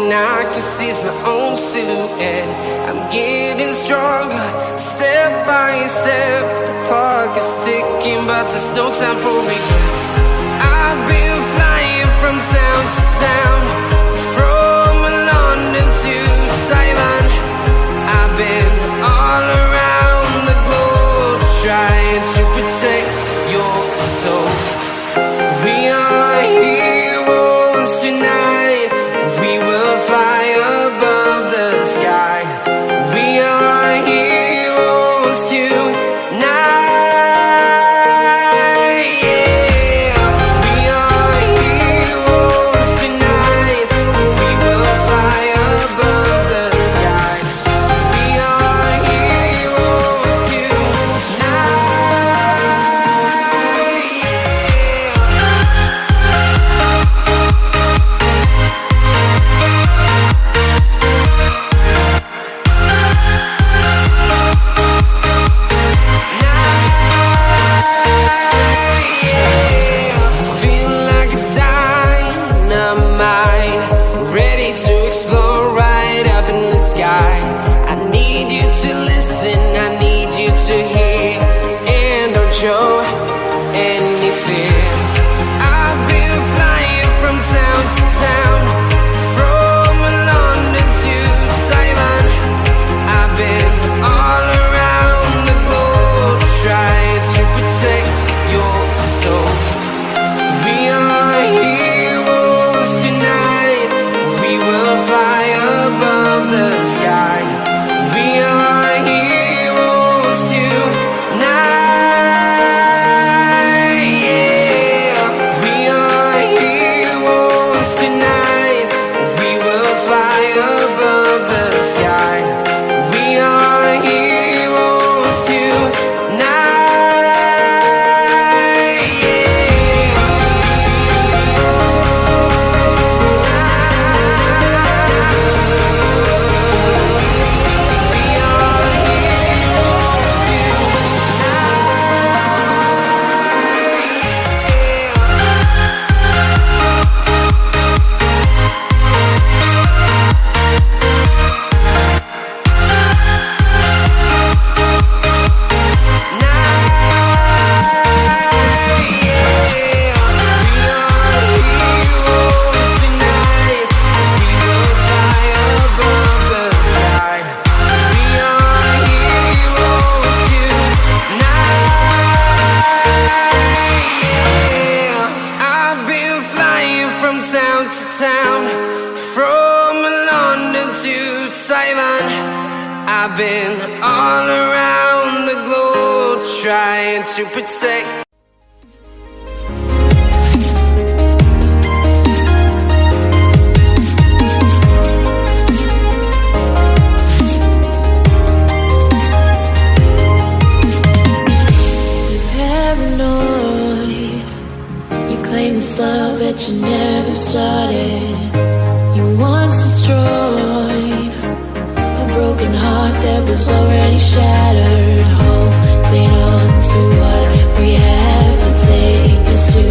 and I can see my own silhouette. I'm getting stronger, step by step. The clock is ticking, but there's no time for regrets. I've been flying from town to town, from London to Taiwan. I've been all around the globe, trying to protect your soul. We are heroes tonight. We will fly above the sky. We are heroes tonight. Show any fear. I've been flying from town to town, from London to Taiwan. I've been all around the globe, trying to protect your soul. We are heroes tonight. We will fly above the sky. We are heroes tonight. Town to town, from London to Taiwan. I've been all around the globe, trying to protect. This love that you never started, you once destroyed a broken heart that was already shattered. Holding on to what we have and take us to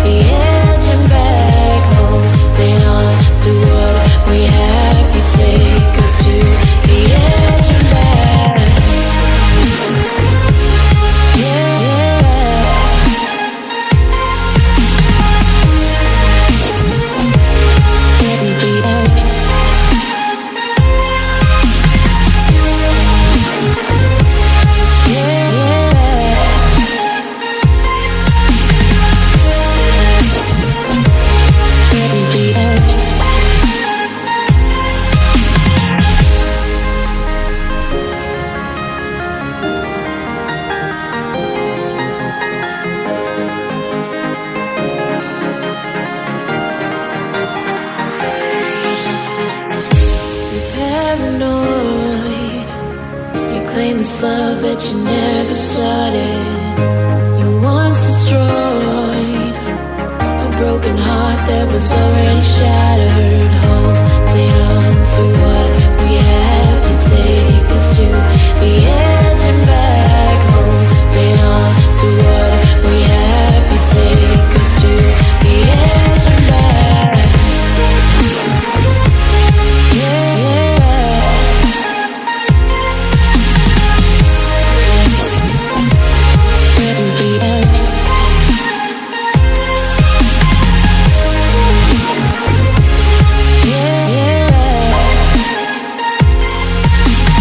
the edge and back. Holding on to what we have and take us to the edge and back. This love that you never started, you once destroyed a broken heart that was already shattered. Holding on to what